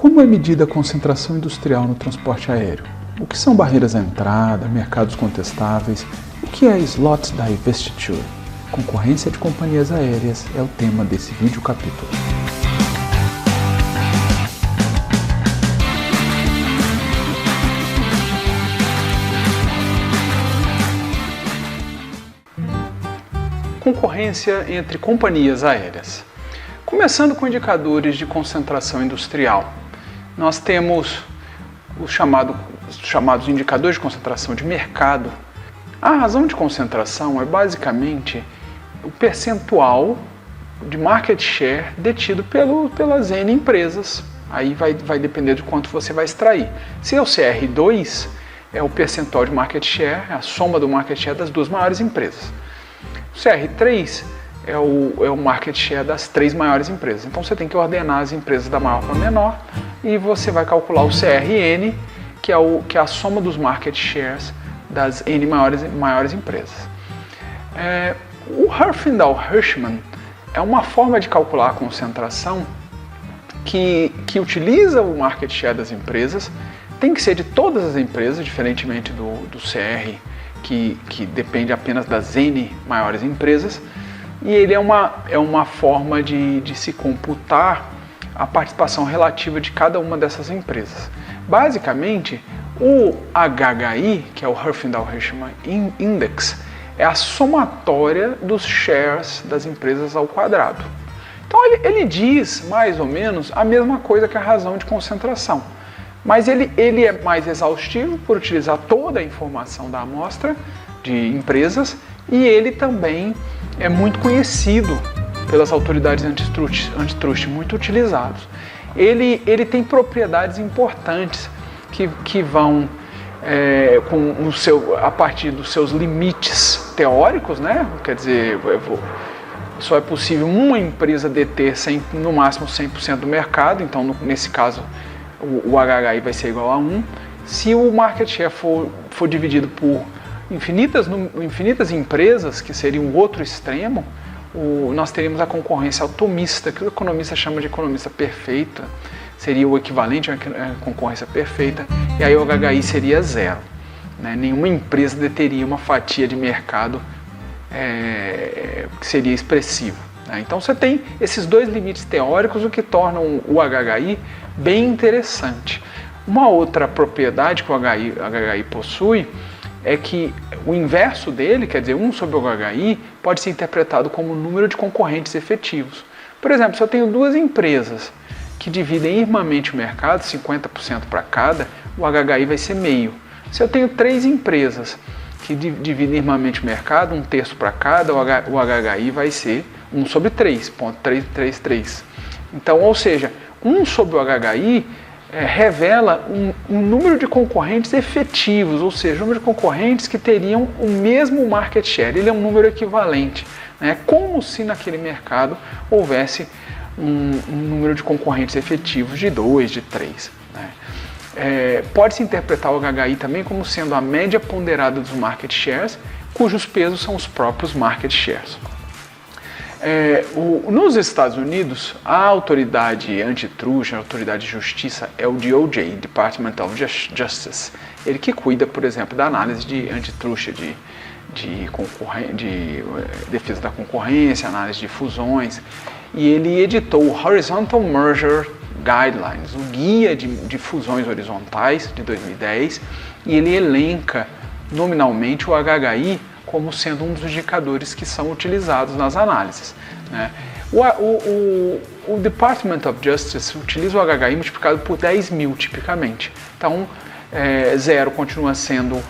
Como é medida a concentração industrial no transporte aéreo? O que são barreiras à entrada, mercados contestáveis? O que é Slot Divestiture? Concorrência de companhias aéreas é o tema desse vídeo capítulo. Concorrência entre companhias aéreas. Começando com indicadores de concentração industrial. Nós temos os chamados indicadores de concentração de mercado. A razão de concentração é basicamente o percentual de market share detido pelas N empresas. Aí vai depender de quanto você vai extrair. Se é o CR2, é o percentual de market share, é a soma do market share das duas maiores empresas. O CR3 é o market share das três maiores empresas. Então você tem que ordenar as empresas da maior para a menor e você vai calcular o CRN, que é a soma dos market shares das N maiores empresas. O Herfindahl-Hirschman é uma forma de calcular a concentração que utiliza o market share das empresas, tem que ser de todas as empresas, diferentemente do CR, que depende apenas das N maiores empresas, e ele é uma forma de se computar a participação relativa de cada uma dessas empresas. Basicamente, o HHI, que é o Herfindahl-Hirschman Index, é a somatória dos shares das empresas ao quadrado. Então ele diz mais ou menos a mesma coisa que a razão de concentração, mas ele é mais exaustivo por utilizar toda a informação da amostra de empresas e ele também é muito conhecido pelas autoridades antitruste, muito utilizados. Ele tem propriedades importantes que vão a partir dos seus limites teóricos, né? Quer dizer, só é possível uma empresa deter no máximo 100% do mercado, então nesse caso o HHI vai ser igual a 1. Se o market share for dividido por infinitas empresas, que seria um outro extremo, nós teríamos a concorrência atomista, que o economista chama de economista perfeita, seria o equivalente à concorrência perfeita, e aí o HHI seria zero. Né? Nenhuma empresa deteria uma fatia de mercado que seria expressiva. Né? Então você tem esses dois limites teóricos, o que torna o HHI bem interessante. Uma outra propriedade que o HHI possui é que o inverso dele, quer dizer, 1 sobre o HHI, pode ser interpretado como o número de concorrentes efetivos. Por exemplo, se eu tenho duas empresas que dividem irmãmente o mercado, 50% para cada, o HHI vai ser meio. Se eu tenho três empresas que dividem irmãmente o mercado, 1/3 para cada, o HHI vai ser 1 sobre 3,333. Então, ou seja, 1 sobre o HHI revela um número de concorrentes efetivos, ou seja, um número de concorrentes que teriam o mesmo market share. Ele é um número equivalente, né? Como se naquele mercado houvesse um número de concorrentes efetivos de 2, de 3. Né? Pode-se interpretar o HHI também como sendo a média ponderada dos market shares, cujos pesos são os próprios market shares. Nos Estados Unidos, a autoridade antitruste, a autoridade de justiça, é o DOJ, Department of Justice. Ele que cuida, por exemplo, da análise de antitruste, de defesa da concorrência, análise de fusões. E ele editou o Horizontal Merger Guidelines, o Guia de Fusões Horizontais de 2010, e ele elenca nominalmente o HHI como sendo um dos indicadores que são utilizados nas análises. Né? O Department of Justice utiliza o HHI multiplicado por 10.000 tipicamente. Então, 0 continua sendo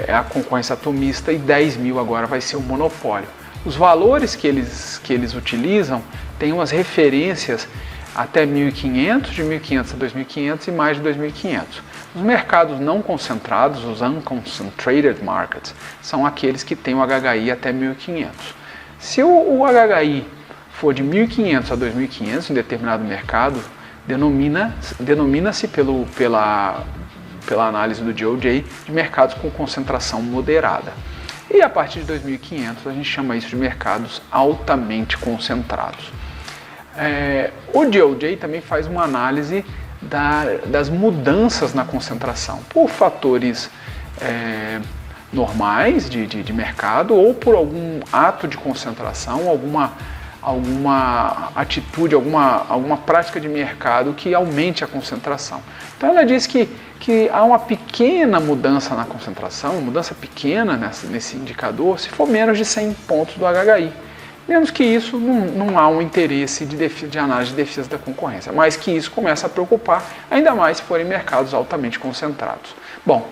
a concorrência atomista e 10.000 agora vai ser o monopólio. Os valores que eles utilizam têm umas referências até 1.500, de 1.500 a 2.500 e mais de 2.500. Os mercados não concentrados, os unconcentrated markets, são aqueles que têm o HHI até 1.500. Se o HHI for de 1.500 a 2.500 em determinado mercado, denomina-se pela análise do DOJ de mercados com concentração moderada. E a partir de 2.500 a gente chama isso de mercados altamente concentrados. O DOJ também faz uma análise das mudanças na concentração, por fatores normais de mercado ou por algum ato de concentração, alguma atitude, alguma prática de mercado que aumente a concentração. Então ela diz que há uma pequena mudança na concentração, uma mudança pequena nesse indicador, se for menos de 100 pontos do HHI. Menos que isso, não há um interesse de análise de defesa da concorrência, mas que isso começa a preocupar, ainda mais se forem mercados altamente concentrados. Bom,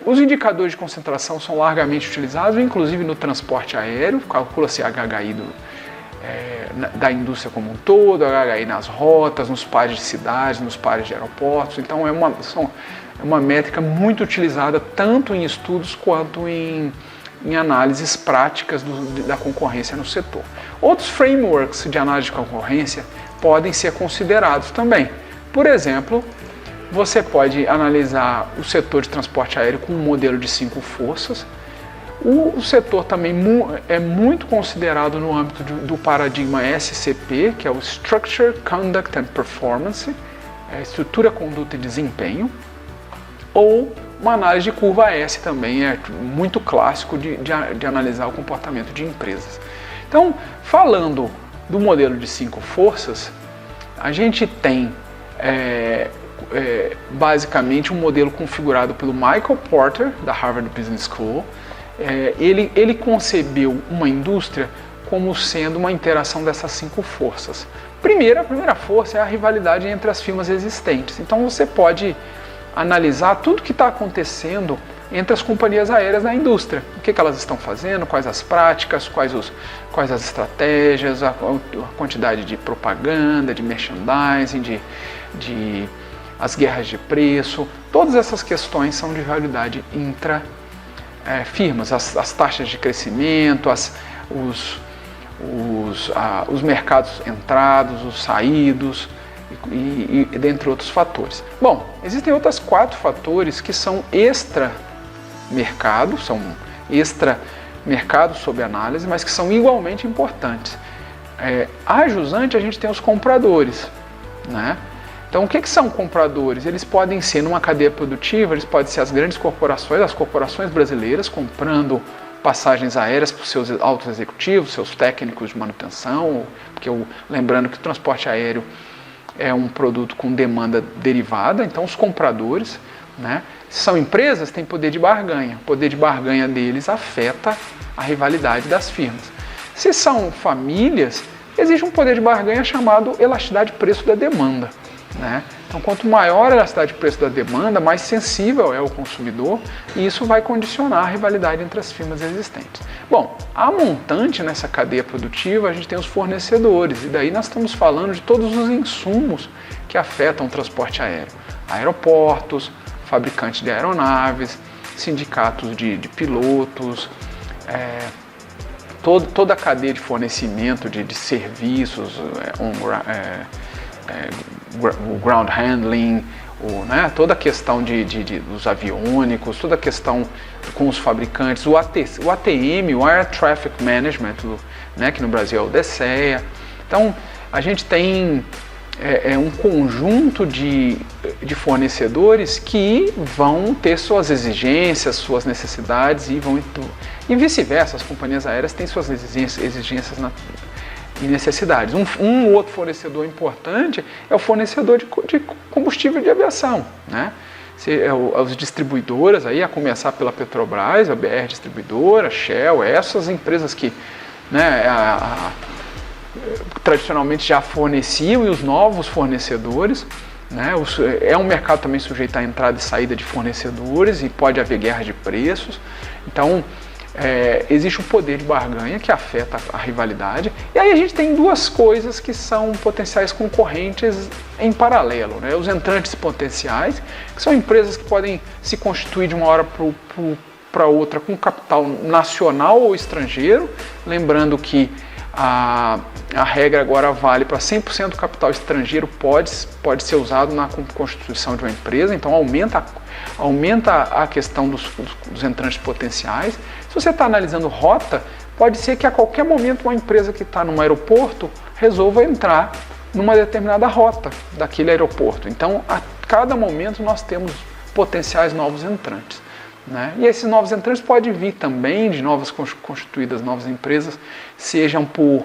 os indicadores de concentração são largamente utilizados, inclusive no transporte aéreo, calcula-se HHI da indústria como um todo, HHI nas rotas, nos pares de cidades, nos pares de aeroportos. Então é uma métrica muito utilizada tanto em estudos quanto em análises práticas da concorrência no setor. Outros frameworks de análise de concorrência podem ser considerados também. Por exemplo, você pode analisar o setor de transporte aéreo com um modelo de 5 forças. O setor também é muito considerado no âmbito do paradigma SCP, que é o Structure, Conduct and Performance, estrutura, conduta e desempenho, ou uma análise de curva S também é muito clássico de analisar o comportamento de empresas. Então, falando do modelo de 5 forças, a gente tem basicamente um modelo configurado pelo Michael Porter, da Harvard Business School. Ele concebeu uma indústria como sendo uma interação dessas 5 forças. A primeira força é a rivalidade entre as firmas existentes. Então você pode analisar tudo que está acontecendo entre as companhias aéreas na indústria. O que elas estão fazendo, quais as práticas, quais as estratégias, a quantidade de propaganda, de merchandising, as guerras de preço. Todas essas questões são de rivalidade intra-firmas, as taxas de crescimento, os mercados entrados, os saídos, e dentre outros fatores. Bom, existem outros 4 fatores que são extra-mercado, sob análise, mas que são igualmente importantes. A jusante, a gente tem os compradores, né? Então, o que são compradores? Eles podem ser, numa cadeia produtiva, eles podem ser as grandes corporações, as corporações brasileiras, comprando passagens aéreas para os seus altos executivos, seus técnicos de manutenção, porque lembrando que o transporte aéreo é um produto com demanda derivada, então os compradores, né? Se são empresas, têm poder de barganha. O poder de barganha deles afeta a rivalidade das firmas. Se são famílias, existe um poder de barganha chamado elasticidade de preço da demanda, né? Então, quanto maior a elasticidade de preço da demanda, mais sensível é o consumidor e isso vai condicionar a rivalidade entre as firmas existentes. Bom, a montante nessa cadeia produtiva, a gente tem os fornecedores e daí nós estamos falando de todos os insumos que afetam o transporte aéreo. Aeroportos, fabricantes de aeronaves, sindicatos de pilotos, toda a cadeia de fornecimento de serviços, o ground handling, toda a questão dos aviônicos, toda a questão com os fabricantes, o ATM, o Air Traffic Management, que no Brasil é o DSEA. Então, a gente tem um conjunto de fornecedores que vão ter suas exigências, suas necessidades e vice-versa, as companhias aéreas têm suas exigências e necessidades. Um outro fornecedor importante é o fornecedor de combustível de aviação, né? As distribuidoras, aí, a começar pela Petrobras, a BR Distribuidora, a Shell, essas empresas que tradicionalmente já forneciam e os novos fornecedores, né? É um mercado também sujeito à entrada e saída de fornecedores e pode haver guerra de preços. Então, existe um poder de barganha que afeta a rivalidade. E aí a gente tem 2 coisas que são potenciais concorrentes em paralelo, né? Os entrantes potenciais, que são empresas que podem se constituir de uma hora para outra com capital nacional ou estrangeiro, lembrando que a regra agora vale para 100% do capital estrangeiro pode ser usado na constituição de uma empresa, então aumenta a questão dos entrantes potenciais. Se você está analisando rota, pode ser que a qualquer momento uma empresa que está num aeroporto resolva entrar numa determinada rota daquele aeroporto. Então, a cada momento nós temos potenciais novos entrantes, né? E esses novos entrantes podem vir também de novas constituídas novas empresas, sejam por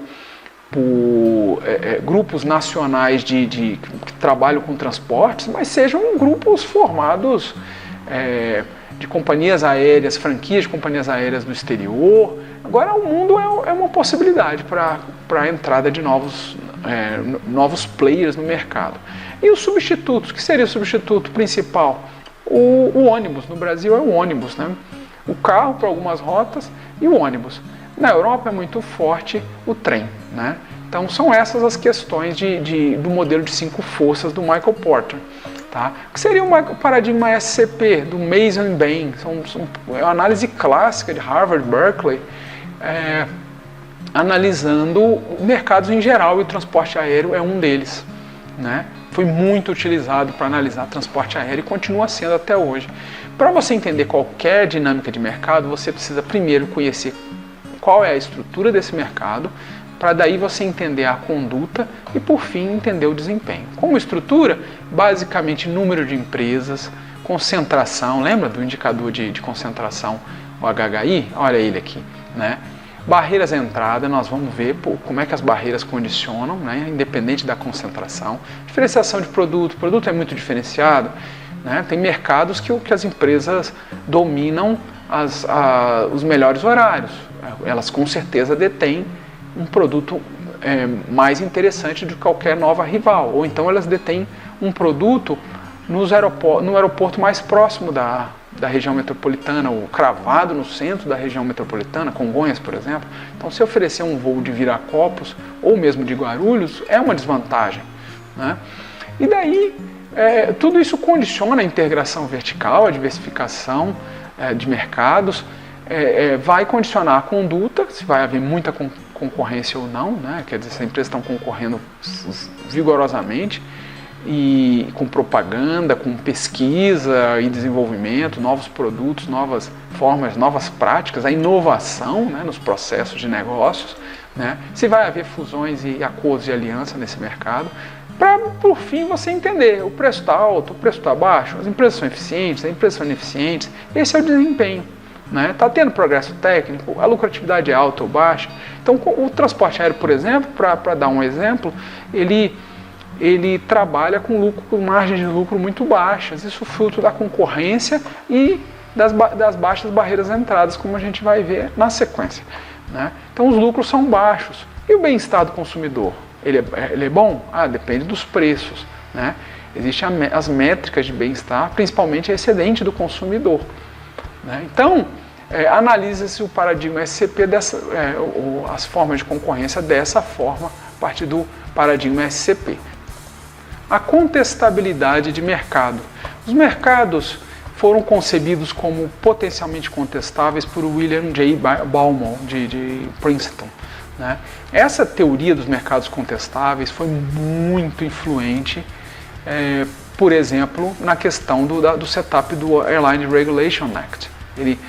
grupos nacionais que trabalham com transportes, mas sejam grupos formados de companhias aéreas, franquias de companhias aéreas do exterior. Agora o mundo é uma possibilidade para a entrada de novos players no mercado. E os substitutos, que seria o substituto principal? O ônibus. No Brasil é o ônibus, né? O carro para algumas rotas e o ônibus. Na Europa é muito forte o trem, né? Então são essas as questões do modelo de 5 forças do Michael Porter. Tá? O que seria o paradigma SCP, do Mason e Bain? É uma análise clássica de Harvard, Berkeley, analisando mercados em geral, e o transporte aéreo é um deles, né? Foi muito utilizado para analisar transporte aéreo e continua sendo até hoje. Para você entender qualquer dinâmica de mercado, você precisa primeiro conhecer qual é a estrutura desse mercado, para daí você entender a conduta e, por fim, entender o desempenho. Como estrutura, basicamente número de empresas, concentração, lembra do indicador de concentração, o HHI? Olha ele aqui, né? Barreiras à entrada, nós vamos ver como é que as barreiras condicionam, né, independente da concentração. Diferenciação de produto, o produto é muito diferenciado, né? Tem mercados que as empresas dominam os melhores horários, elas com certeza detêm um produto mais interessante do que qualquer nova rival, ou então elas detêm um produto no aeroporto mais próximo da região metropolitana, ou cravado no centro da região metropolitana, Congonhas, por exemplo. Então, se oferecer um voo de Viracopos ou mesmo de Guarulhos, é uma desvantagem, né? E daí, tudo isso condiciona a integração vertical, a diversificação de mercados, vai condicionar a conduta, se vai haver muita concorrência ou não, né? Quer dizer, se as empresas estão concorrendo vigorosamente, e com propaganda, com pesquisa e desenvolvimento, novos produtos, novas formas, novas práticas, a inovação, né, nos processos de negócios, né, se vai haver fusões e acordos de aliança nesse mercado, para, por fim, você entender o preço está alto, o preço está baixo, as empresas são eficientes, as empresas são ineficientes, esse é o desempenho. Está tendo progresso técnico, a lucratividade é alta ou baixa. Então, o transporte aéreo, por exemplo, para dar um exemplo, ele trabalha com margens de lucro muito baixas, isso fruto da concorrência e das baixas barreiras de entradas, como a gente vai ver na sequência, né? Então os lucros são baixos. E o bem-estar do consumidor? Ele é bom? Depende dos preços, né? Existem as métricas de bem-estar, principalmente a excedente do consumidor, né? Então, analisa-se o paradigma SCP, as formas de concorrência dessa forma, a partir do paradigma SCP. A contestabilidade de mercado. Os mercados foram concebidos como potencialmente contestáveis por William J. Baumol, de Princeton, né? Essa teoria dos mercados contestáveis foi muito influente, por exemplo, na questão do setup do Airline Regulation Act. Ele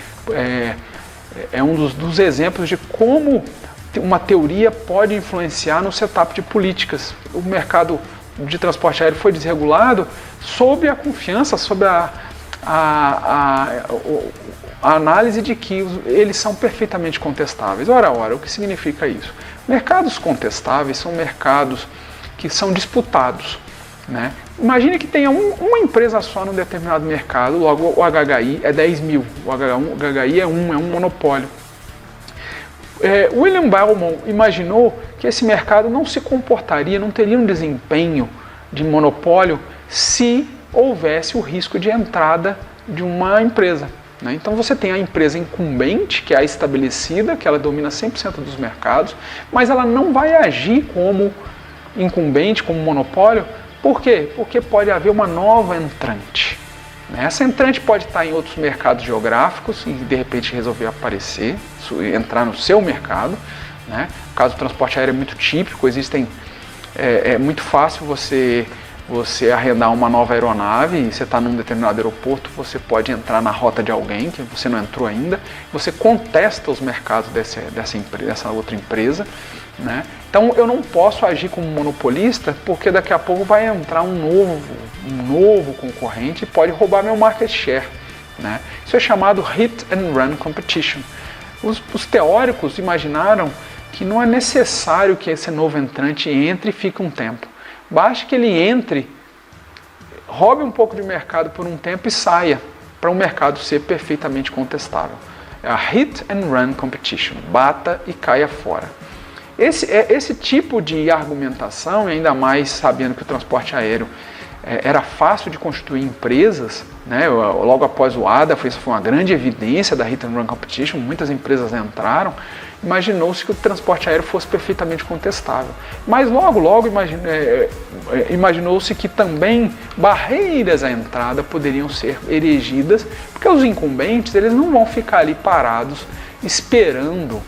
é um dos exemplos de como uma teoria pode influenciar no setup de políticas. O mercado de transporte aéreo foi desregulado sob a confiança, sob a análise de que eles são perfeitamente contestáveis. Ora, o que significa isso? Mercados contestáveis são mercados que são disputados, né? Imagine que tenha uma empresa só num determinado mercado, logo o HHI é 10 mil, o HHI é um monopólio. William Baumol imaginou que esse mercado não se comportaria, não teria um desempenho de monopólio se houvesse o risco de entrada de uma empresa, né? Então você tem a empresa incumbente, que é a estabelecida, que ela domina 100% dos mercados, mas ela não vai agir como incumbente, como monopólio. Por quê? Porque pode haver uma nova entrante. Essa entrante pode estar em outros mercados geográficos e de repente resolver aparecer, entrar no seu mercado, né? O caso do transporte aéreo é muito típico, é muito fácil você arrendar uma nova aeronave e você está num determinado aeroporto, você pode entrar na rota de alguém que você não entrou ainda, você contesta os mercados dessa outra empresa, né? Então eu não posso agir como monopolista, porque daqui a pouco vai entrar um novo concorrente e pode roubar meu market share, né? Isso é chamado hit and run competition. Os teóricos imaginaram que não é necessário que esse novo entrante entre e fique um tempo. Basta que ele entre, roube um pouco de mercado por um tempo e saia, para o mercado ser perfeitamente contestável. É a hit and run competition, bata e caia fora. Esse tipo de argumentação, ainda mais sabendo que o transporte aéreo era fácil de constituir empresas, né? Logo após o ADA, isso foi uma grande evidência da hit and run competition, muitas empresas entraram, imaginou-se que o transporte aéreo fosse perfeitamente contestável. Mas logo imaginou-se que também barreiras à entrada poderiam ser erigidas, porque os incumbentes eles não vão ficar ali parados esperando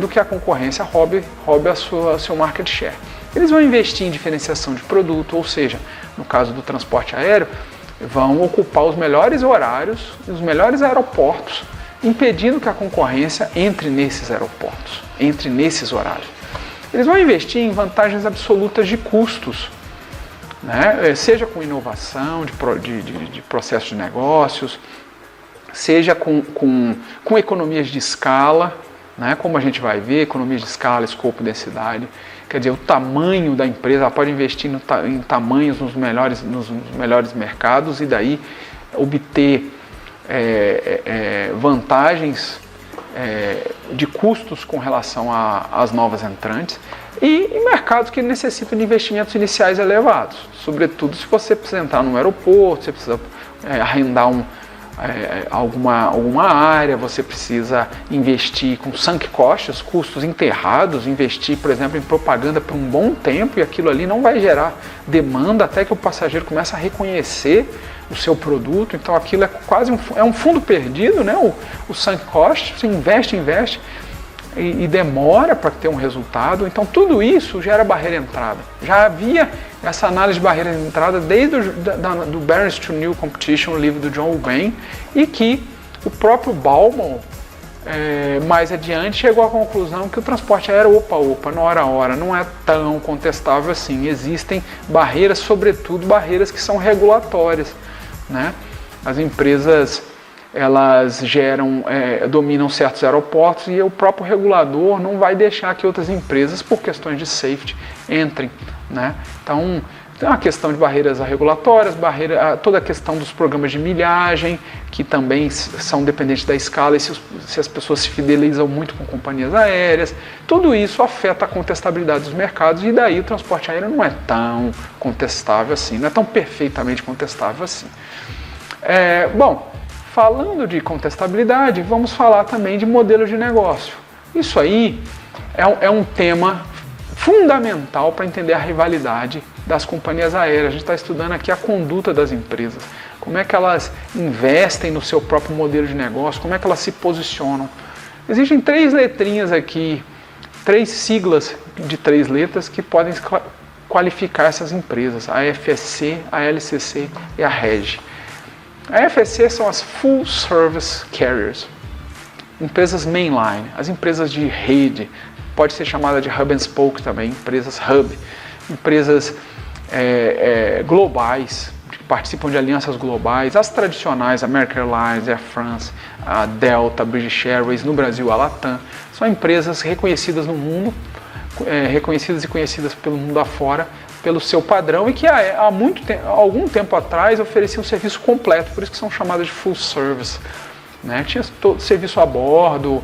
que a concorrência roube o seu market share. Eles vão investir em diferenciação de produto, ou seja, no caso do transporte aéreo, vão ocupar os melhores horários, os melhores aeroportos, impedindo que a concorrência entre nesses aeroportos, entre nesses horários. Eles vão investir em vantagens absolutas de custos, né? Seja com inovação, de processo de negócios, seja com economias de escala, né? Como a gente vai ver, economias de escala, escopo, densidade. Quer dizer, o tamanho da empresa, ela pode investir em tamanhos nos melhores mercados e daí obter vantagens de custos com relação às novas entrantes e em mercados que necessitam de investimentos iniciais elevados, sobretudo se você precisa entrar num aeroporto, você precisa arrendar alguma área, você precisa investir com sunk costs, custos enterrados, investir, por exemplo, em propaganda por um bom tempo e aquilo ali não vai gerar demanda até que o passageiro comece a reconhecer o seu produto, então aquilo é quase um fundo perdido, né? O sunk cost, você investe e demora para ter um resultado, então tudo isso gera barreira de entrada. Já havia essa análise de barreira de entrada desde do Barriers to New Competition, o livro do John Wayne, e que o próprio Bauman, mais adiante, chegou à conclusão que o transporte aéreo, na hora, não é tão contestável assim. Existem barreiras, sobretudo barreiras que são regulatórias, né? As empresas elas dominam certos aeroportos e o próprio regulador não vai deixar que outras empresas, por questões de safety, entrem, né? Então, tem uma questão de barreiras regulatórias, toda a questão dos programas de milhagem, que também são dependentes da escala e se as pessoas se fidelizam muito com companhias aéreas. Tudo isso afeta a contestabilidade dos mercados e daí o transporte aéreo não é tão contestável assim, não é tão perfeitamente contestável assim. Falando de contestabilidade, vamos falar também de modelos de negócio. Isso aí é um tema fundamental para entender a rivalidade das companhias aéreas. A gente está estudando aqui a conduta das empresas, como é que elas investem no seu próprio modelo de negócio, como é que elas se posicionam. Existem 3 letrinhas aqui, 3 siglas de 3 letras que podem qualificar essas empresas, a FSC, a LCC e a REG. A FSC são as Full Service Carriers, empresas mainline, as empresas de rede, pode ser chamada de Hub and Spoke também, empresas hub, empresas globais, que participam de alianças globais, as tradicionais, American Airlines, Air France, a Delta, British Airways, no Brasil a Latam, são empresas reconhecidas no mundo, reconhecidas e conhecidas pelo mundo afora, pelo seu padrão e que há algum tempo atrás ofereciam um serviço completo, por isso que são chamadas de full service, né? Tinha todo serviço a bordo,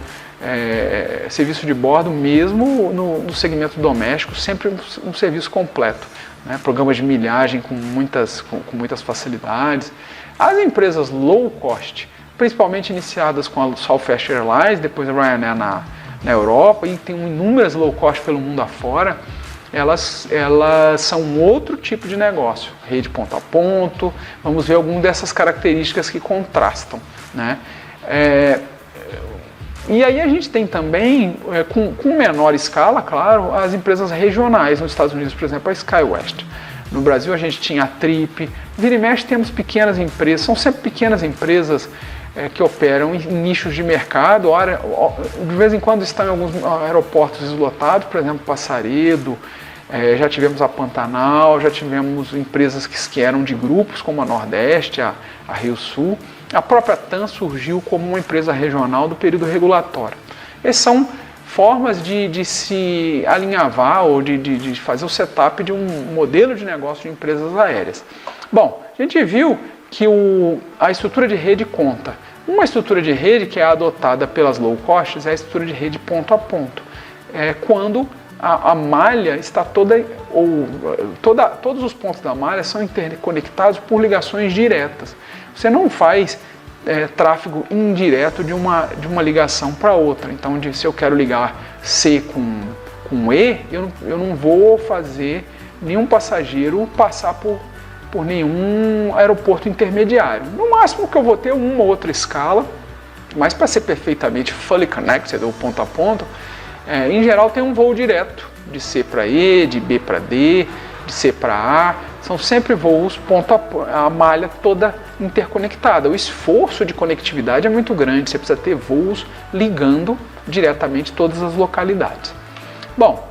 serviço de bordo mesmo no segmento doméstico, sempre um serviço completo, né? Programas de milhagem com muitas facilidades. As empresas low cost, principalmente iniciadas com a Southwest Airlines, depois a Ryanair na Europa e tem inúmeras low cost pelo mundo afora, elas são outro tipo de negócio, rede ponto a ponto. Vamos ver algumas dessas características que contrastam, né? E aí a gente tem também, com menor escala, claro, as empresas regionais. Nos Estados Unidos, por exemplo, a SkyWest. No Brasil a gente tinha a Trip. Vira e mexe temos pequenas empresas, são sempre pequenas empresas que operam em nichos de mercado, de vez em quando estão em alguns aeroportos lotados, por exemplo, Passaredo, já tivemos a Pantanal, já tivemos empresas que eram de grupos, como a Nordeste, a Rio Sul. A própria TAM surgiu como uma empresa regional do período regulatório. Essas são formas de se alinhavar ou de fazer o setup de um modelo de negócio de empresas aéreas. Bom, a gente viu que a estrutura de rede conta. Uma estrutura de rede que é adotada pelas low costs é a estrutura de rede ponto a ponto. Quando a malha está todos os pontos da malha são interconectados por ligações diretas. Você não faz tráfego indireto de uma ligação para outra. Então, se eu quero ligar C com E, eu não vou fazer nenhum passageiro passar por nenhum aeroporto intermediário. No máximo que eu vou ter uma ou outra escala, mas para ser perfeitamente fully connected, ou ponto a ponto, em geral tem um voo direto, de C para E, de B para D, de C para A, são sempre voos a malha toda interconectada. O esforço de conectividade é muito grande, você precisa ter voos ligando diretamente todas as localidades. Bom,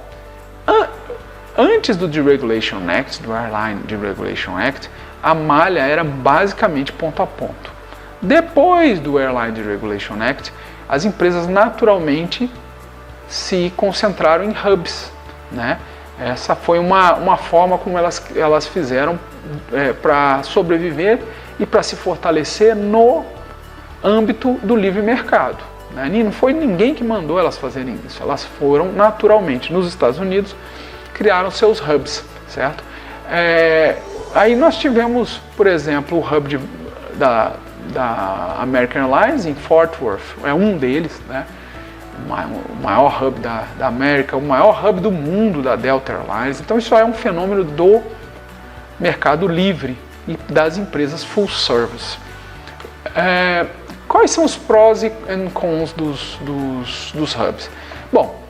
antes do Deregulation Act, do Airline Deregulation Act, a malha era basicamente ponto a ponto. Depois do Airline Deregulation Act, as empresas naturalmente se concentraram em hubs, né? Essa foi uma forma como elas fizeram para sobreviver e para se fortalecer no âmbito do livre mercado, né? Não foi ninguém que mandou elas fazerem isso, elas foram naturalmente. Nos Estados Unidos criaram seus hubs, certo? Aí nós tivemos, por exemplo, o hub da American Airlines em Fort Worth, é um deles, né? O maior hub da América, o maior hub do mundo da Delta Airlines. Então isso é um fenômeno do mercado livre e das empresas full service. Quais são os prós e cons dos hubs? Bom,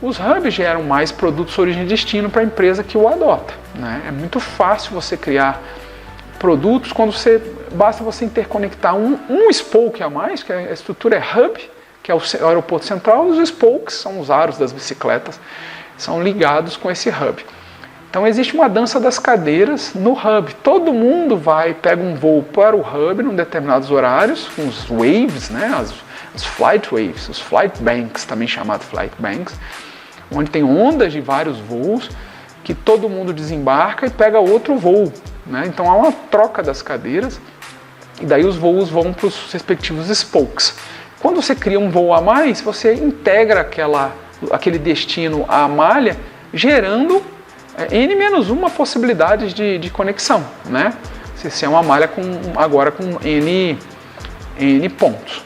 os hubs geram mais produtos origem e destino para a empresa que o adota, né? É muito fácil você criar produtos quando basta você interconectar um spoke a mais, que a estrutura é hub, que é o aeroporto central, e os spokes, são os aros das bicicletas, são ligados com esse hub. Então existe uma dança das cadeiras no hub. Todo mundo pega um voo para o hub em determinados horários, com os waves, né? As flight waves, os flight banks, também chamado flight banks, onde tem ondas de vários voos, que todo mundo desembarca e pega outro voo, né? Então há uma troca das cadeiras, e daí os voos vão para os respectivos spokes. Quando você cria um voo a mais, você integra aquele destino à malha, gerando N-1 possibilidades de conexão, né? Se é uma malha agora com N pontos.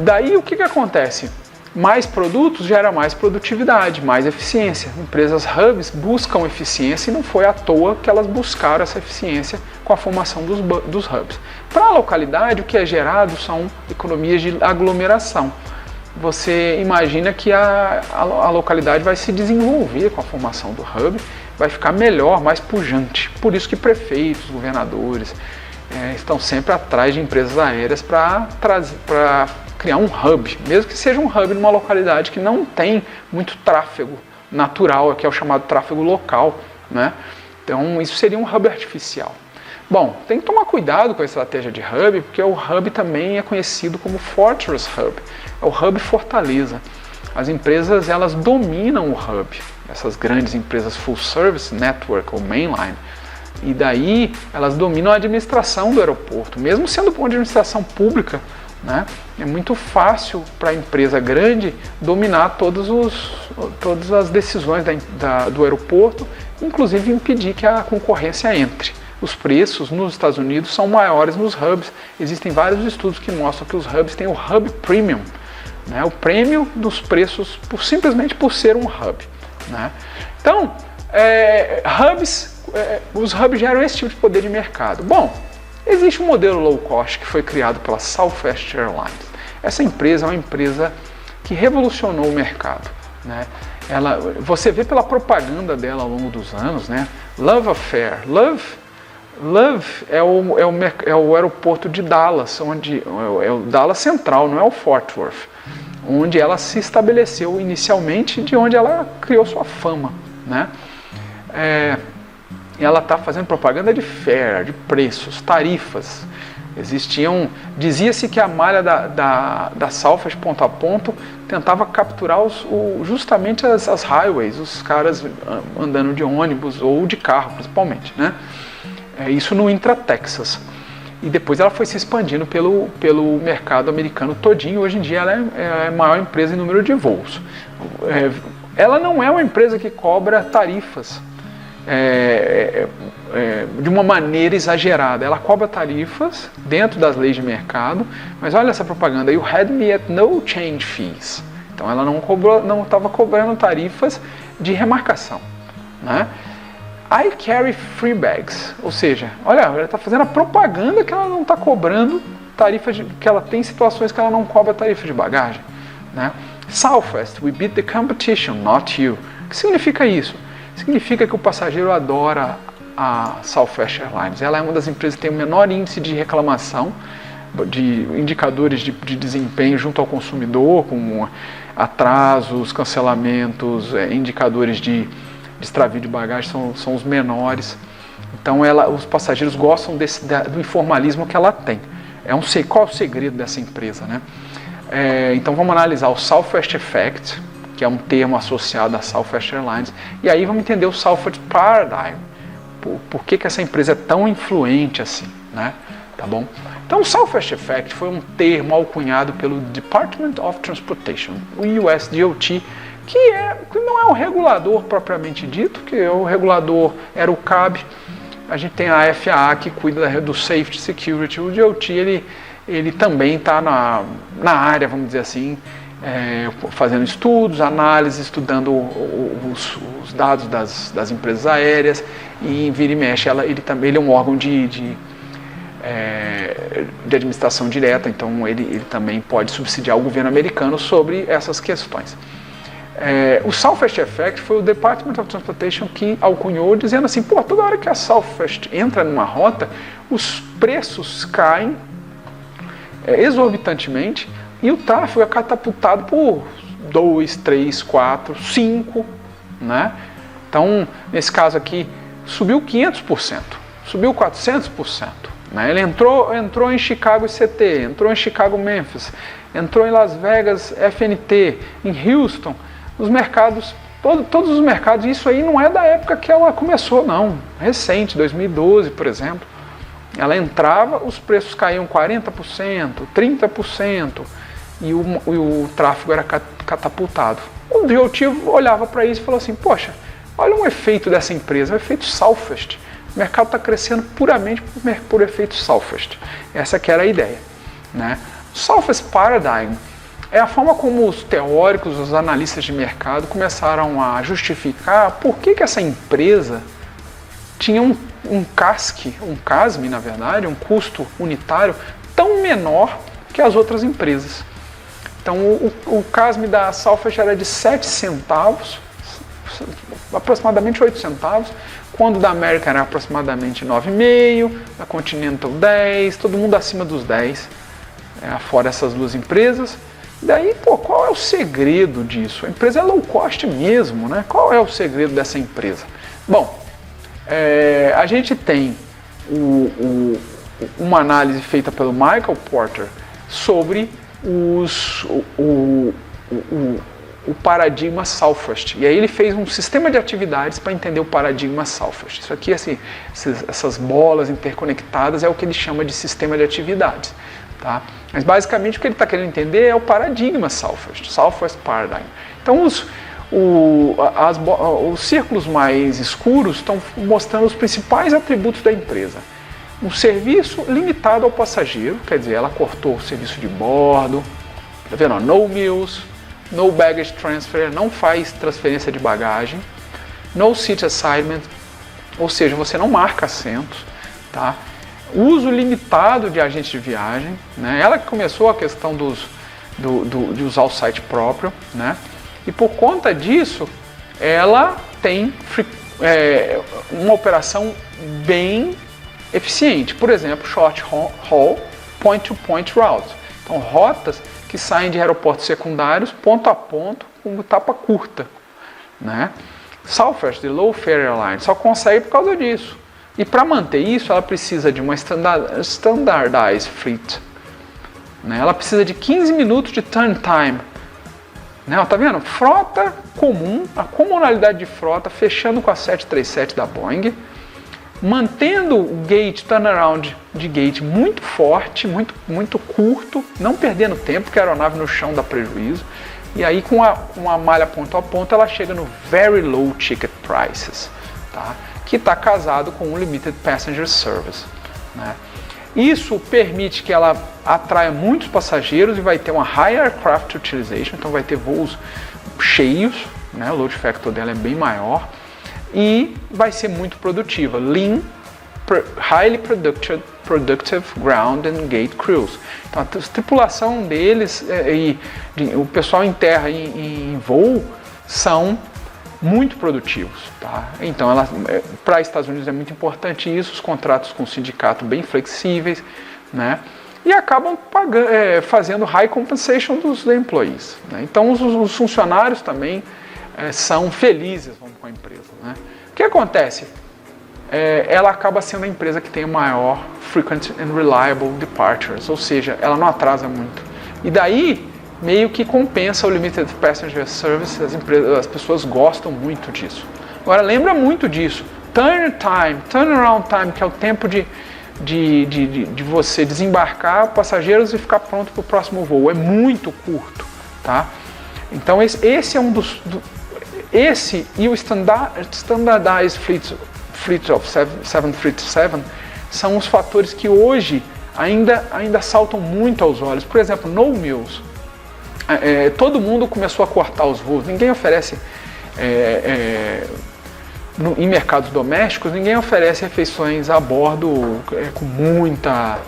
Daí o que acontece? Mais produtos gera mais produtividade, mais eficiência. Empresas hubs buscam eficiência e não foi à toa que elas buscaram essa eficiência com a formação dos hubs. Para a localidade, o que é gerado são economias de aglomeração. Você imagina que a localidade vai se desenvolver com a formação do hub, vai ficar melhor, mais pujante. Por isso que prefeitos, governadores estão sempre atrás de empresas aéreas para criar um hub, mesmo que seja um hub numa localidade que não tem muito tráfego natural, que é o chamado tráfego local, né? Então isso seria um hub artificial. Bom, tem que tomar cuidado com a estratégia de hub, porque o hub também é conhecido como Fortress Hub, é o hub fortaleza. As empresas, elas dominam o hub, essas grandes empresas full service, network ou mainline, e daí elas dominam a administração do aeroporto, mesmo sendo uma administração pública, né? É muito fácil para a empresa grande dominar todas as decisões do aeroporto, inclusive impedir que a concorrência entre. Os preços nos Estados Unidos são maiores nos hubs. Existem vários estudos que mostram que os hubs têm o hub premium, né? O prêmio dos preços simplesmente por ser um hub, né? Então, os hubs geram esse tipo de poder de mercado. Bom, existe um modelo low cost que foi criado pela Southwest Airlines. Essa empresa é uma empresa que revolucionou o mercado, né? Você vê pela propaganda dela ao longo dos anos, né? Love Affair, Love Love é o aeroporto de Dallas, é o Dallas Central, não é o Fort Worth, onde ela se estabeleceu inicialmente, de onde ela criou sua fama, né? Ela está fazendo propaganda de fare, de preços, tarifas. Dizia-se que a malha da Southwest ponto a ponto tentava capturar justamente as highways, os caras andando de ônibus ou de carro principalmente, né? Isso no intra-Texas. E depois ela foi se expandindo pelo mercado americano todinho. Hoje em dia ela é a maior empresa em número de voos. Ela não é uma empresa que cobra tarifas de uma maneira exagerada. Ela cobra tarifas dentro das leis de mercado, mas olha essa propaganda, you had me at no change fees. Então ela não estava cobrando tarifas de remarcação, né? I carry free bags, ou seja, olha, ela está fazendo a propaganda que ela não está cobrando tarifas, que ela tem situações que ela não cobra tarifa de bagagem, né? Southwest, we beat the competition, not you. O que significa isso? Significa que o passageiro adora a Southwest Airlines. Ela é uma das empresas que tem o menor índice de reclamação, de indicadores de desempenho junto ao consumidor, como atrasos, cancelamentos, indicadores de extravio de bagagem são os menores. Então os passageiros gostam do informalismo que ela tem. Qual é o segredo dessa empresa, né? Então vamos analisar o Southwest Effect, que é um termo associado à Southwest Airlines, e aí vamos entender o Southwest Paradigm, por que essa empresa é tão influente assim, né? Tá bom? Então o Southwest Effect foi um termo alcunhado pelo Department of Transportation, o US DOT, que não é um regulador propriamente dito, que o regulador era o CAB. A gente tem a FAA que cuida do Safety Security. O DOT ele também está na área, vamos dizer assim, fazendo estudos, análises, estudando os dados das empresas aéreas, e vira e mexe, ele é um órgão de administração direta, então ele também pode subsidiar o governo americano sobre essas questões. O Southwest Effect foi o Department of Transportation que alcunhou, dizendo assim, toda hora que a Southwest entra numa rota, os preços caem exorbitantemente e o tráfego é catapultado por 2, 3, 4, 5, né? Então, nesse caso aqui, subiu 500%, subiu 400%. Né? Ele entrou em Chicago ICT, entrou em Chicago Memphis, entrou em Las Vegas FNT, em Houston, os mercados, todos os mercados. Isso aí não é da época que ela começou, não, recente, 2012, por exemplo. Ela entrava, os preços caíam 40%, 30%, e o tráfego era catapultado. O DOT olhava para isso e falou assim, poxa, olha um efeito dessa empresa, o efeito Southwest. O mercado está crescendo puramente por efeito Southwest. Essa que era a ideia, né? Southwest Paradigm é a forma como os teóricos, os analistas de mercado começaram a justificar por que essa empresa tinha um CASM, na verdade, um custo unitário tão menor que as outras empresas. Então o CASM da Southwest era de 7 centavos, aproximadamente 8 centavos, quando da American era aproximadamente 9,5, da Continental 10, todo mundo acima dos 10, fora essas duas empresas. Daí, qual é o segredo disso? A empresa é low cost mesmo, né? Qual é o segredo dessa empresa? Bom, a gente tem uma análise feita pelo Michael Porter sobre o paradigma Southwest. E aí ele fez um sistema de atividades para entender o paradigma Southwest. Isso aqui, assim, essas bolas interconectadas é o que ele chama de sistema de atividades. Tá? Mas basicamente o que ele está querendo entender é o paradigma Southwest Paradigm. Então os círculos mais escuros estão mostrando os principais atributos da empresa. Um serviço limitado ao passageiro, quer dizer, ela cortou o serviço de bordo, tá vendo? No meals, no baggage transfer, não faz transferência de bagagem, no seat assignment, ou seja, você não marca assentos, tá? Uso limitado de agentes de viagem, né? Ela que começou a questão de usar o site próprio, né? E por conta disso, ela tem uma operação bem eficiente. Por exemplo, short haul, point-to-point routes. Então, rotas que saem de aeroportos secundários, ponto a ponto, com etapa curta. Né? Southwest, de Low Fare Airline, só consegue por causa disso. E para manter isso, ela precisa de uma standardized fleet. Né? Ela precisa de 15 minutos de turn time. Né? Tá vendo? Frota comum, a comunalidade de frota, fechando com a 737 da Boeing, mantendo o gate, turnaround de gate muito forte, muito curto, não perdendo tempo, porque a aeronave no chão dá prejuízo. E aí, com a malha ponto a ponto, ela chega no very low ticket prices, tá? Que está casado com o Limited Passenger Service. Né? Isso permite que ela atraia muitos passageiros e vai ter uma high aircraft utilization, então vai ter voos cheios, né? O load factor dela é bem maior e vai ser muito produtiva. Lean, highly productive ground and gate crews. Então, a tripulação deles o pessoal em terra e em voo são muito produtivos. Tá? Então, para os Estados Unidos é muito importante isso, os contratos com o sindicato bem flexíveis, né? E acabam fazendo high compensation dos employees. Né? Então, os funcionários também são felizes com a empresa. Né? O que acontece? Ela acaba sendo a empresa que tem o maior frequent and reliable departures, ou seja, ela não atrasa muito. E daí, meio que compensa o Limited Passenger Service, as pessoas gostam muito disso. Agora, lembra muito disso, turnaround time, que é o tempo de você desembarcar passageiros e ficar pronto para o próximo voo, é muito curto. Tá? Então, esse é um dos... Esse e o Standardized Fleet of 737 são os fatores que hoje ainda saltam muito aos olhos. Por exemplo, no Meals. Todo mundo começou a cortar os voos. Ninguém oferece, em mercados domésticos, ninguém oferece refeições a bordo com muita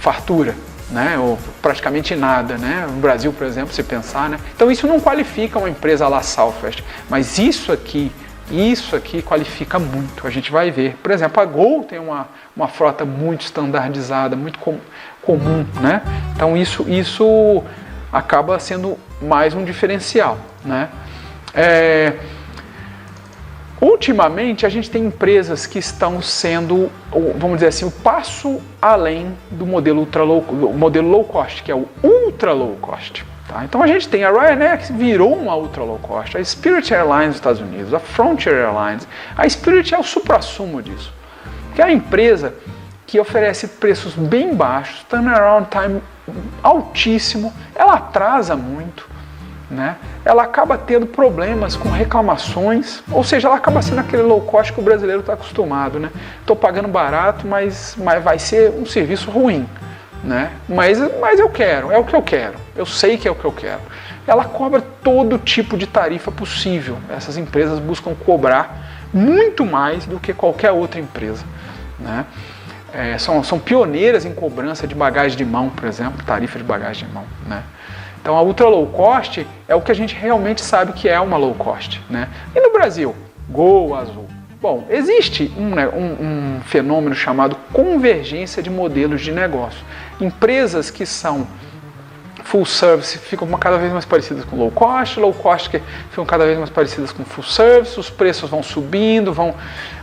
fartura. Né, ou praticamente nada, né? No Brasil, por exemplo, se pensar, né? Então isso não qualifica uma empresa lá Southwest, mas isso aqui qualifica muito, a gente vai ver. Por exemplo, a Gol tem uma frota muito standardizada, muito comum, né? Então isso acaba sendo mais um diferencial, né? Ultimamente, a gente tem empresas que estão sendo, vamos dizer assim, o passo além do modelo low cost, que é o ultra low cost. Tá? Então a gente tem a Ryanair, que virou uma ultra low cost, a Spirit Airlines dos Estados Unidos, a Frontier Airlines. A Spirit é o suprassumo disso, que é a empresa que oferece preços bem baixos, turnaround time altíssimo, ela atrasa muito. Né? Ela acaba tendo problemas com reclamações, ou seja, ela acaba sendo aquele low cost que o brasileiro está acostumado. Né? Estou pagando barato, mas vai ser um serviço ruim. Né? Mas eu quero, é o que eu quero, eu sei que é o que eu quero. Ela cobra todo tipo de tarifa possível. Essas empresas buscam cobrar muito mais do que qualquer outra empresa. Né? São pioneiras em cobrança de bagagem de mão, por exemplo, tarifa de bagagem de mão. Né? Então a ultra low cost é o que a gente realmente sabe que é uma low cost. Né? E no Brasil, Gol, Azul. Bom, existe um fenômeno chamado convergência de modelos de negócio. Empresas que são full service ficam cada vez mais parecidas com low cost que ficam cada vez mais parecidas com full service, os preços vão subindo,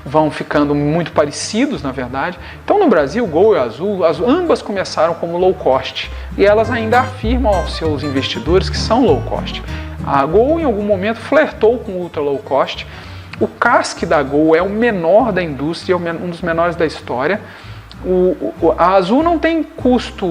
vão ficando muito parecidos, na verdade. Então, no Brasil, Gol e Azul, ambas começaram como low cost e elas ainda afirmam aos seus investidores que são low cost. A Gol, em algum momento, flertou com ultra low cost. O CASK da Gol é o menor da indústria, um dos menores da história. A Azul não tem custo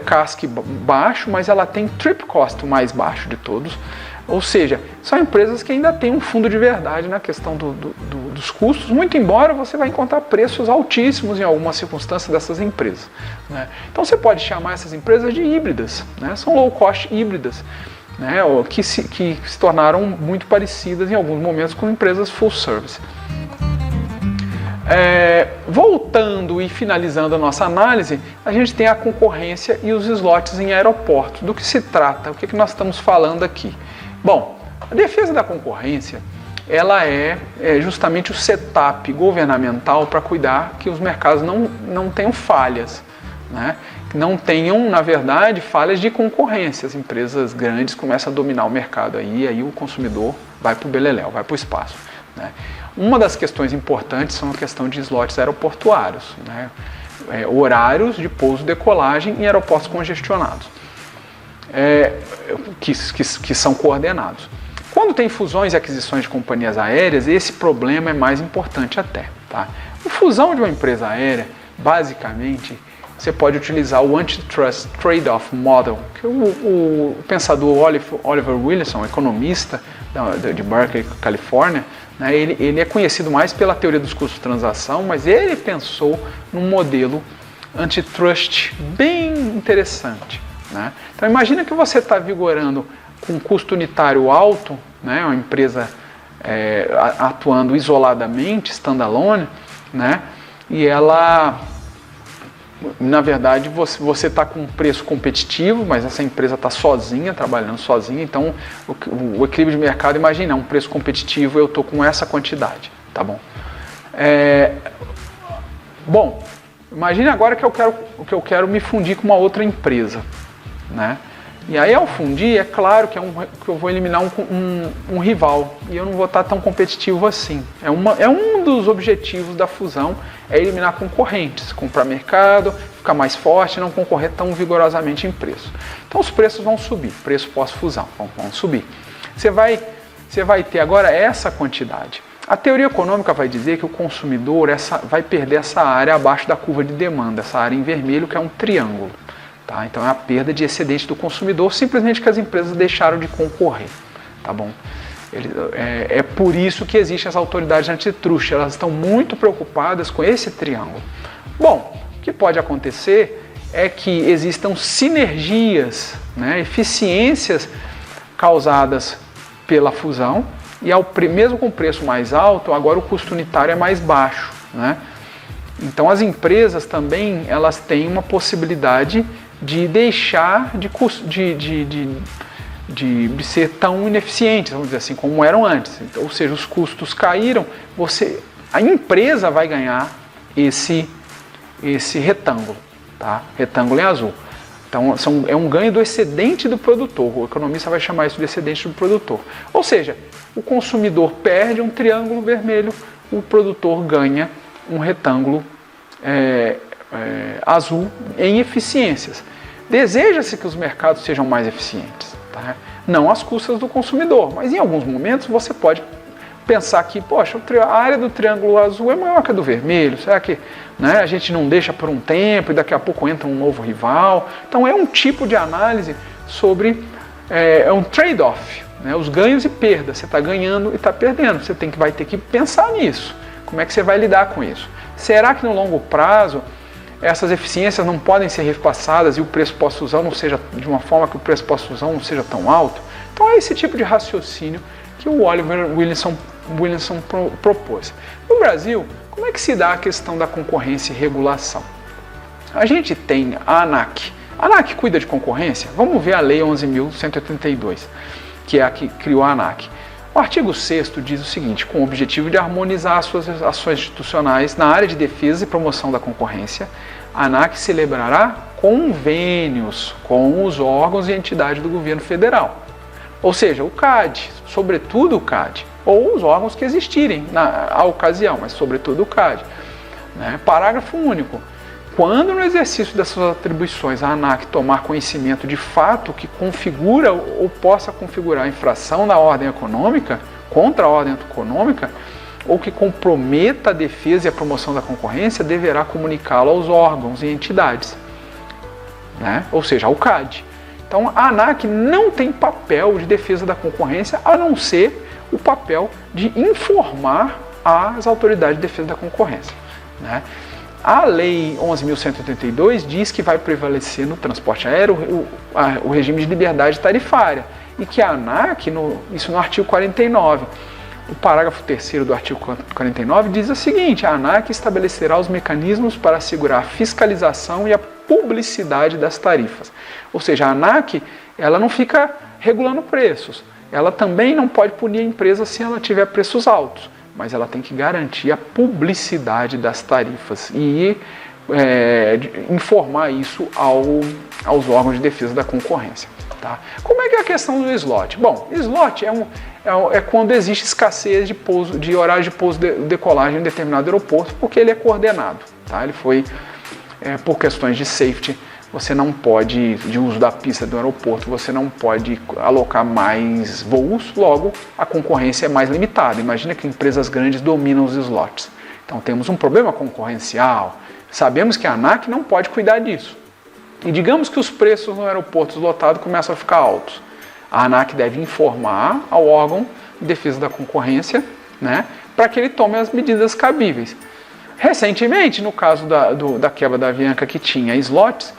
CASK baixo, mas ela tem trip cost mais baixo de todos. Ou seja, são empresas que ainda têm um fundo de verdade na questão dos custos, muito embora você vai encontrar preços altíssimos em alguma circunstância dessas empresas. Né? Então você pode chamar essas empresas de híbridas, né? São low cost híbridas. Né, que se tornaram muito parecidas em alguns momentos com empresas full service. Voltando e finalizando a nossa análise, a gente tem a concorrência e os slots em aeroportos. Do que se trata? O que nós estamos falando aqui? Bom, a defesa da concorrência ela é justamente o setup governamental para cuidar que os mercados não tenham falhas, né? Não tenham, na verdade, falhas de concorrência. As empresas grandes começam a dominar o mercado aí o consumidor vai para o beleléu, vai para o espaço, né? Uma das questões importantes são a questão de slots aeroportuários, né? Horários de pouso e decolagem em aeroportos congestionados, que são coordenados. Quando tem fusões e aquisições de companhias aéreas, esse problema é mais importante até. Tá? A fusão de uma empresa aérea, basicamente, você pode utilizar o Antitrust Trade-off Model, que o pensador Oliver Wilson, economista de Berkeley, Califórnia, né, ele é conhecido mais pela teoria dos custos de transação, mas ele pensou num modelo antitrust bem interessante. Né? Então imagina que você está vigorando com um custo unitário alto, né, uma empresa atuando isoladamente, standalone, né, e ela, na verdade, você está com um preço competitivo, mas essa empresa está sozinha, trabalhando sozinha, então o equilíbrio de mercado, imagina, um preço competitivo, eu estou com essa quantidade, tá bom? Bom, imagine agora que eu quero me fundir com uma outra empresa, né? E aí, ao fundir, é claro que eu vou eliminar um rival e eu não vou estar tão competitivo assim. É um dos objetivos da fusão, é eliminar concorrentes, comprar mercado, ficar mais forte e não concorrer tão vigorosamente em preço. Então, os preços vão subir, preço pós-fusão vão subir. Você vai ter agora essa quantidade. A teoria econômica vai dizer que o consumidor vai perder essa área abaixo da curva de demanda, essa área em vermelho, que é um triângulo. Tá? Então é a perda de excedente do consumidor, simplesmente que as empresas deixaram de concorrer. Tá bom? É por isso que existem as autoridades antitruste, elas estão muito preocupadas com esse triângulo. Bom, o que pode acontecer é que existam sinergias, né, eficiências causadas pela fusão, e mesmo com preço mais alto, agora o custo unitário é mais baixo. Né? Então as empresas também elas têm uma possibilidade de deixar de ser tão ineficientes, vamos dizer assim, como eram antes. Então, ou seja, os custos caíram, a empresa vai ganhar esse retângulo, tá? Retângulo em azul. Então é um ganho do excedente do produtor, o economista vai chamar isso de excedente do produtor. Ou seja, o consumidor perde um triângulo vermelho, o produtor ganha um retângulo azul em eficiências. Deseja-se que os mercados sejam mais eficientes, tá? Não às custas do consumidor, mas em alguns momentos você pode pensar que, poxa, a área do triângulo azul é maior que a do vermelho, será que, né, a gente não deixa por um tempo e daqui a pouco entra um novo rival? Então é um tipo de análise sobre, um trade-off, né, os ganhos e perdas, você está ganhando e está perdendo, você vai ter que pensar nisso, como é que você vai lidar com isso? Será que no longo prazo essas eficiências não podem ser repassadas e o preço pós-fusão não seja de uma forma que o preço pós-fusão não seja tão alto? Então é esse tipo de raciocínio que o Oliver Wilson propôs. No Brasil, como é que se dá a questão da concorrência e regulação? A gente tem a ANAC. A ANAC cuida de concorrência? Vamos ver a Lei 11.182, que é a que criou a ANAC. O artigo 6º diz o seguinte: com o objetivo de harmonizar as suas ações institucionais na área de defesa e promoção da concorrência, a ANAC celebrará convênios com os órgãos e entidades do governo federal. Ou seja, o CAD, sobretudo o CAD, ou os órgãos que existirem à ocasião, mas sobretudo o CAD. Né? Parágrafo único. Quando no exercício das suas atribuições a ANAC tomar conhecimento de fato que configura ou possa configurar infração da ordem econômica, contra a ordem econômica, ou que comprometa a defesa e a promoção da concorrência, deverá comunicá-lo aos órgãos e entidades, né? Ou seja, ao CAD. Então a ANAC não tem papel de defesa da concorrência, a não ser o papel de informar as autoridades de defesa da concorrência, né? A Lei 11.182 diz que vai prevalecer no transporte aéreo o regime de liberdade tarifária e que a ANAC, isso no artigo 49, o parágrafo 3º do artigo 49 diz o seguinte: a ANAC estabelecerá os mecanismos para assegurar a fiscalização e a publicidade das tarifas. Ou seja, a ANAC ela não fica regulando preços, ela também não pode punir a empresa se ela tiver preços altos, mas ela tem que garantir a publicidade das tarifas e informar isso aos órgãos de defesa da concorrência. Tá? Como é que é a questão do slot? Bom, slot é quando existe escassez de horário de pouso e decolagem em determinado aeroporto, porque ele é coordenado. Tá? Ele foi, por questões de safety, você não pode, de uso da pista do aeroporto, você não pode alocar mais voos, logo a concorrência é mais limitada. Imagina que empresas grandes dominam os slots. Então temos um problema concorrencial, sabemos que a ANAC não pode cuidar disso. E digamos que os preços no aeroporto lotado começam a ficar altos. A ANAC deve informar ao órgão de defesa da concorrência, né, para que ele tome as medidas cabíveis. Recentemente, no caso da quebra da Avianca que tinha slots,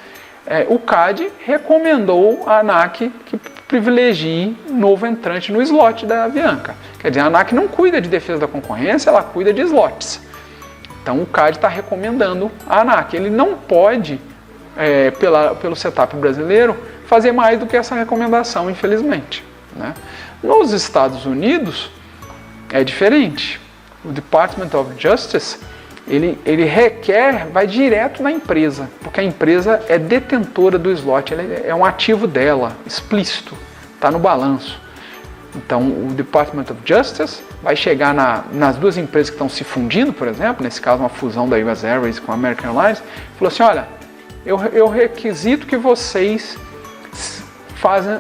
o CAD recomendou à ANAC que privilegie novo entrante no slot da Avianca. Quer dizer, a ANAC não cuida de defesa da concorrência, ela cuida de slots. Então o CAD está recomendando a ANAC. Ele não pode, pelo setup brasileiro, fazer mais do que essa recomendação, infelizmente. Né? Nos Estados Unidos é diferente. O Department of Justice ele vai direto na empresa, porque a empresa é detentora do slot, é um ativo dela, explícito, está no balanço. Então o Department of Justice vai chegar nas duas empresas que estão se fundindo, por exemplo, nesse caso uma fusão da US Airways com a American Airlines, e falou assim, olha, eu requisito que vocês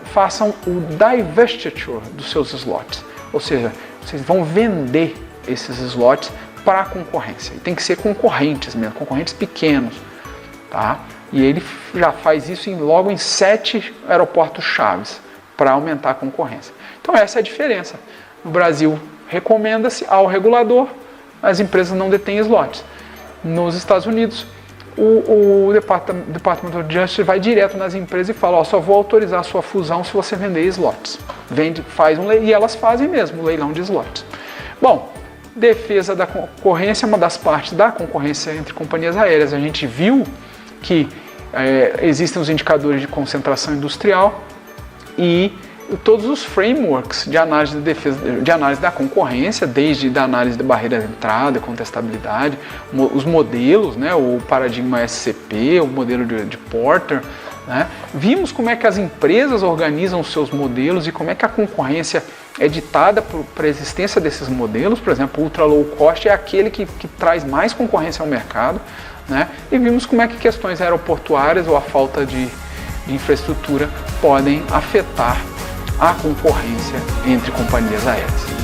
façam o divestiture dos seus slots, ou seja, vocês vão vender esses slots para a concorrência. E tem que ser concorrentes mesmo, concorrentes pequenos. Tá? E ele já faz isso logo em 7 aeroportos chaves para aumentar a concorrência. Então essa é a diferença. No Brasil, recomenda-se ao regulador, as empresas não detêm slots. Nos Estados Unidos, o Department of Justice vai direto nas empresas e fala, só vou autorizar a sua fusão se você vender slots. Faz um leilão, e elas fazem mesmo o leilão de slots. Bom, defesa da concorrência é uma das partes da concorrência entre companhias aéreas. A gente viu que existem os indicadores de concentração industrial e todos os frameworks de análise de análise da concorrência, desde a análise da barreira de entrada, contestabilidade, os modelos, né, o paradigma SCP, o modelo de Porter. Né? Vimos como é que as empresas organizam os seus modelos e como é que a concorrência é ditada para a existência desses modelos. Por exemplo, o ultra low cost é aquele que traz mais concorrência ao mercado. Né? E vimos como é que questões aeroportuárias ou a falta de infraestrutura podem afetar a concorrência entre companhias aéreas.